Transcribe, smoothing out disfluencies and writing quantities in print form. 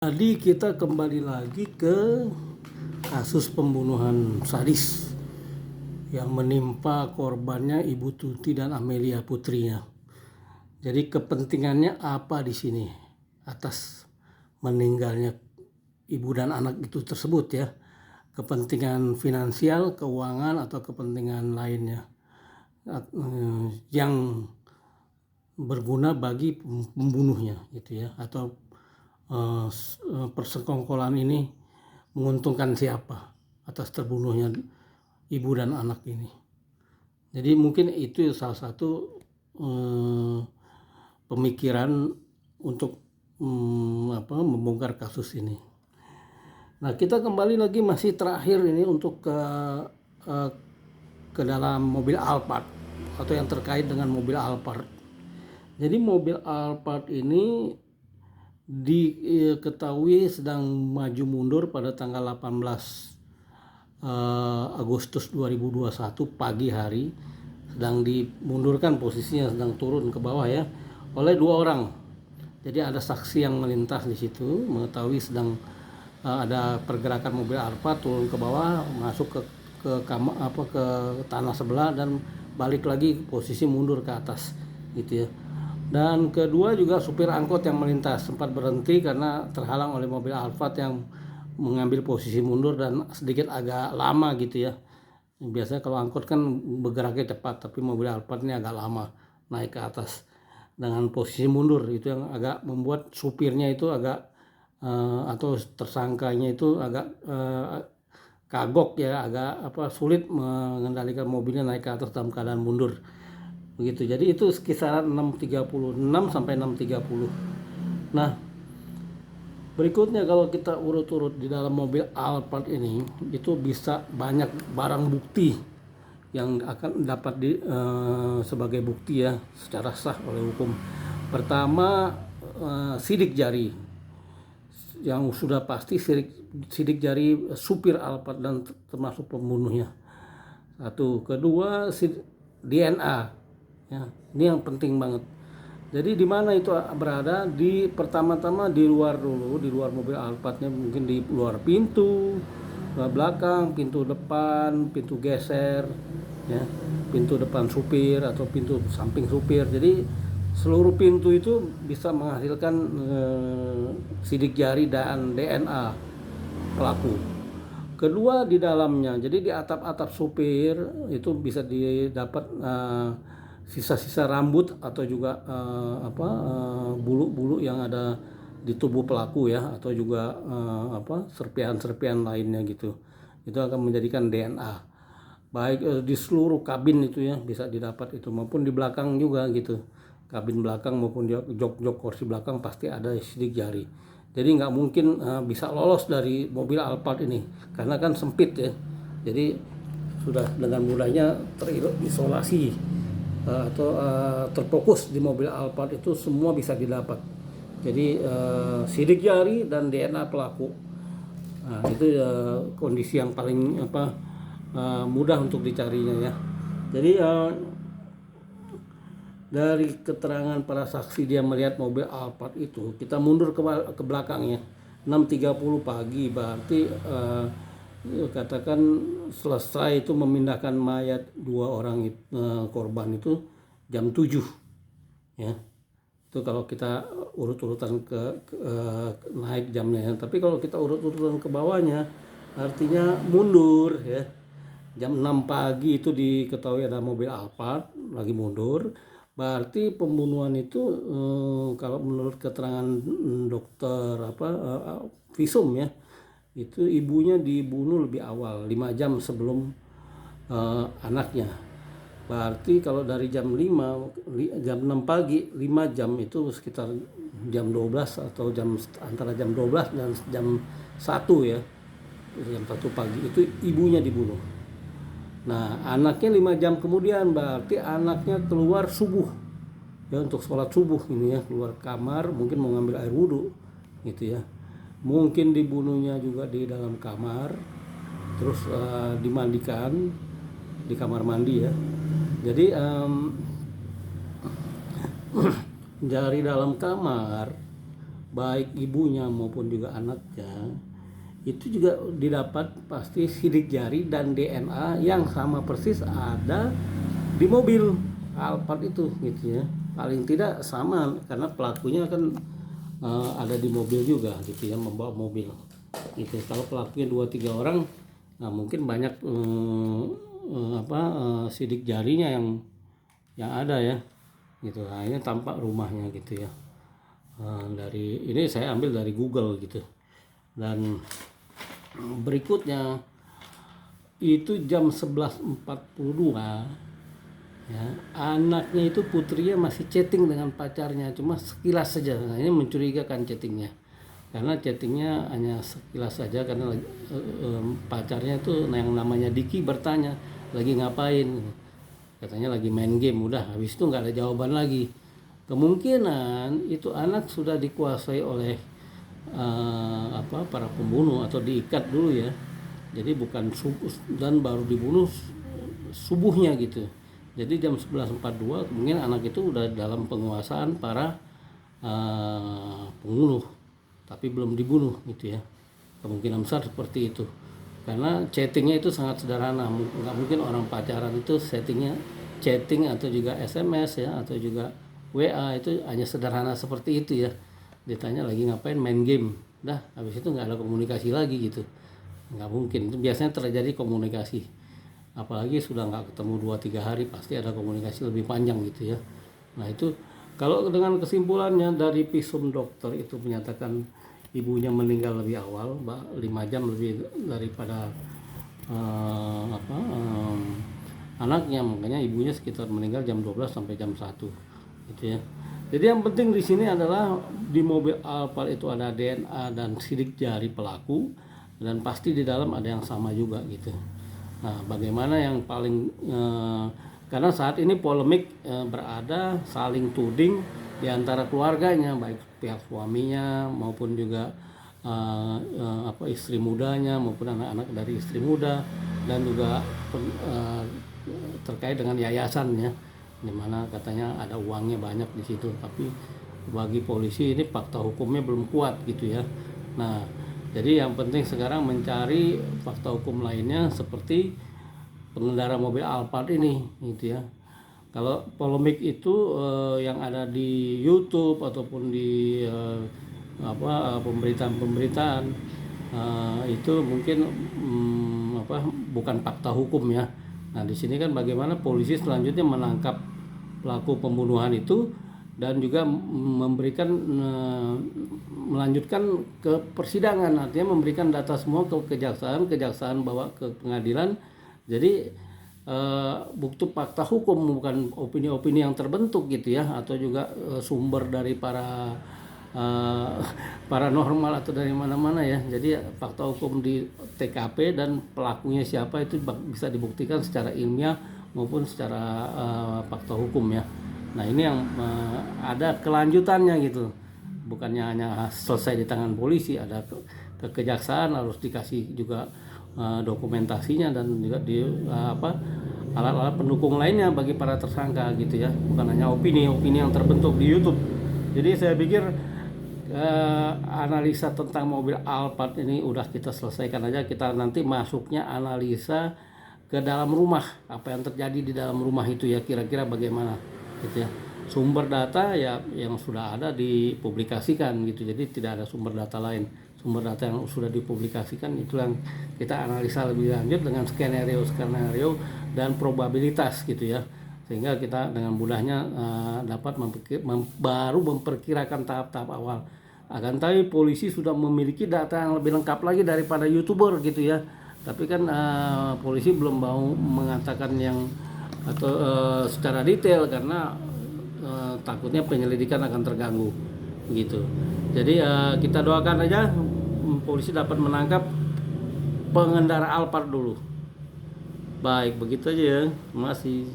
Tadi kita kembali lagi ke kasus pembunuhan sadis yang menimpa korbannya Ibu Tuti dan Amelia putrinya. Jadi kepentingannya apa di sini atas meninggalnya ibu dan anak itu tersebut ya? Kepentingan finansial, keuangan atau kepentingan lainnya yang berguna bagi pembunuhnya gitu ya, atau persekongkolan ini menguntungkan siapa atas terbunuhnya ibu dan anak ini. Jadi mungkin itu salah satu pemikiran untuk membongkar kasus ini. Nah, kita kembali lagi masih terakhir ini untuk ke dalam mobil Alphard atau yang terkait dengan mobil Alphard. Jadi mobil Alphard ini diketahui sedang maju mundur pada tanggal 18 Agustus 2021 pagi hari, sedang dimundurkan posisinya, sedang turun ke bawah ya, oleh dua orang. Jadi ada saksi yang melintas di situ mengetahui sedang ada pergerakan mobil Alphard turun ke bawah, masuk ke tanah sebelah dan balik lagi posisi mundur ke atas gitu ya. Dan kedua juga supir angkot yang melintas sempat berhenti karena terhalang oleh mobil Alphard yang mengambil posisi mundur dan sedikit agak lama gitu ya. Biasanya kalau angkot kan bergeraknya cepat, tapi mobil Alphard ini agak lama naik ke atas dengan posisi mundur. Itu yang agak membuat supirnya itu agak atau tersangkanya itu agak kagok ya, agak sulit mengendalikan mobilnya naik ke atas dalam keadaan mundur. Begitu. Jadi itu kisaran 6.36 sampai 6.30. Nah, berikutnya kalau kita urut-urut di dalam mobil Alphard ini, itu bisa banyak barang bukti yang akan dapat sebagai bukti ya secara sah oleh hukum. Pertama, sidik jari yang sudah pasti, sidik jari supir Alphard dan termasuk pembunuhnya. Satu. Kedua, DNA. Ya, ini yang penting banget. Jadi di mana itu berada? Di pertama-tama di luar dulu, di luar mobil Alphardnya, mungkin di luar pintu belakang, pintu depan, pintu geser, ya, pintu depan supir atau pintu samping supir. Jadi seluruh pintu itu bisa menghasilkan sidik jari dan DNA pelaku. Kedua, di dalamnya, jadi di atap-atap supir itu bisa didapat sisa-sisa rambut atau juga bulu-bulu yang ada di tubuh pelaku ya, atau juga serpihan-serpihan lainnya gitu. Itu akan menjadikan DNA. Baik di seluruh kabin itu ya bisa didapat itu, maupun di belakang juga gitu. Kabin belakang maupun di jok-jok kursi belakang pasti ada sidik jari. Jadi nggak mungkin bisa lolos dari mobil Alphard ini karena kan sempit ya. Jadi sudah dengan mudahnya terisolasi atau terfokus di mobil Alphard itu semua bisa didapat. Jadi sidik jari dan DNA pelaku. Nah, itu kondisi yang paling mudah untuk dicarinya ya. Jadi dari keterangan para saksi dia melihat mobil Alphard itu, kita mundur ke belakangnya 6.30 pagi, berarti katakan selesai itu memindahkan mayat dua orang korban itu jam 7 ya. Itu kalau kita urut-urutan ke naik jamnya ya. Tapi kalau kita urut-urutan ke bawahnya artinya mundur ya. Jam 6 pagi itu diketahui ada mobil Alphard lagi mundur. Berarti pembunuhan itu kalau menurut keterangan dokter visum ya, itu ibunya dibunuh lebih awal 5 jam sebelum anaknya. Berarti kalau dari jam 6 pagi 5 jam itu sekitar jam 12 atau antara jam 12 dan jam 1 ya. Jam 1 pagi itu ibunya dibunuh. Nah, anaknya 5 jam kemudian, berarti anaknya keluar subuh ya untuk sholat subuh ini ya, keluar kamar mungkin mau ngambil air wudhu gitu ya. Mungkin dibunuhnya juga di dalam kamar, terus dimandikan di kamar mandi ya. Jadi dari dalam kamar baik ibunya maupun juga anaknya, itu juga didapat pasti sidik jari dan DNA yang sama persis ada di mobil Alphard itu gitu ya. Paling tidak sama karena pelakunya kan ada di mobil juga gitu ya, membawa mobil gitu. Kalau pelakunya 2-3 orang, nah mungkin banyak sidik jarinya yang ada ya gitu. Nah ini tampak rumahnya gitu ya. Dari ini saya ambil dari Google gitu. Dan berikutnya itu jam 11.42 ya, anaknya itu putrinya masih chatting dengan pacarnya, cuma sekilas saja. Nah ini mencurigakan chattingnya, karena chattingnya hanya sekilas saja, karena pacarnya itu yang namanya Diki bertanya lagi ngapain, katanya lagi main game. Udah habis itu nggak ada jawaban lagi. Kemungkinan itu anak sudah dikuasai oleh para pembunuh atau diikat dulu ya. Jadi bukan subuh dan baru dibunuh subuhnya gitu. Jadi jam 11.42 mungkin anak itu udah dalam penguasaan para pembunuh, tapi belum dibunuh gitu ya. Kemungkinan besar seperti itu. Karena chattingnya itu sangat sederhana, nggak mungkin orang pacaran itu settingnya chatting atau juga SMS ya, atau juga WA itu hanya sederhana seperti itu ya. Ditanya lagi ngapain, main game, dah habis itu nggak ada komunikasi lagi gitu. Nggak mungkin, itu biasanya terjadi komunikasi, apalagi sudah nggak ketemu 2-3 hari pasti ada komunikasi lebih panjang gitu ya. Nah itu kalau dengan kesimpulannya dari visum dokter itu menyatakan ibunya meninggal lebih awal 5 jam lebih daripada anaknya, makanya ibunya sekitar meninggal jam 12 sampai jam 1 gitu ya. Jadi yang penting di sini adalah di mobil Alphard itu ada DNA dan sidik jari pelaku, dan pasti di dalam ada yang sama juga gitu. Nah, bagaimana yang paling karena saat ini polemik berada saling tuding di antara keluarganya, baik pihak suaminya maupun juga istri mudanya maupun anak-anak dari istri muda, dan juga terkait dengan yayasannya, di mana katanya ada uangnya banyak di situ, tapi bagi polisi ini fakta hukumnya belum kuat gitu ya. Nah, jadi yang penting sekarang mencari fakta hukum lainnya seperti pengendara mobil Alphard ini gitu ya. Kalau polemik itu yang ada di YouTube ataupun di pemberitaan-pemberitaan itu mungkin bukan fakta hukum ya. Nah, di sini kan bagaimana polisi selanjutnya menangkap pelaku pembunuhan itu dan juga melanjutkan ke persidangan, artinya memberikan data semua ke kejaksaan bawa ke pengadilan. Jadi bukti fakta hukum, bukan opini-opini yang terbentuk gitu ya, atau juga sumber dari para paranormal atau dari mana-mana ya. Jadi fakta hukum di TKP dan pelakunya siapa itu bisa dibuktikan secara ilmiah maupun secara fakta hukum ya. Nah ini yang ada kelanjutannya gitu, bukannya hanya selesai di tangan polisi, ada ke kejaksaan, harus dikasih juga dokumentasinya dan juga di alat-alat pendukung lainnya bagi para tersangka gitu ya, bukan hanya opini-opini yang terbentuk di YouTube. Jadi saya pikir analisa tentang mobil Alphard ini udah kita selesaikan aja. Kita nanti masuknya analisa ke dalam rumah, apa yang terjadi di dalam rumah itu ya, kira-kira bagaimana gitu ya. Sumber data ya yang sudah ada dipublikasikan gitu, jadi tidak ada sumber data lain. Sumber data yang sudah dipublikasikan itu yang kita analisa lebih lanjut dengan skenario dan probabilitas gitu ya, sehingga kita dengan mudahnya dapat baru memperkirakan tahap-tahap awal. Akan tapi polisi sudah memiliki data yang lebih lengkap lagi daripada YouTuber gitu ya, tapi kan polisi belum mau mengatakan yang atau secara detail karena takutnya penyelidikan akan terganggu gitu. Jadi kita doakan aja polisi dapat menangkap pengendara Alphard dulu. Baik, begitu aja ya. Terima kasih.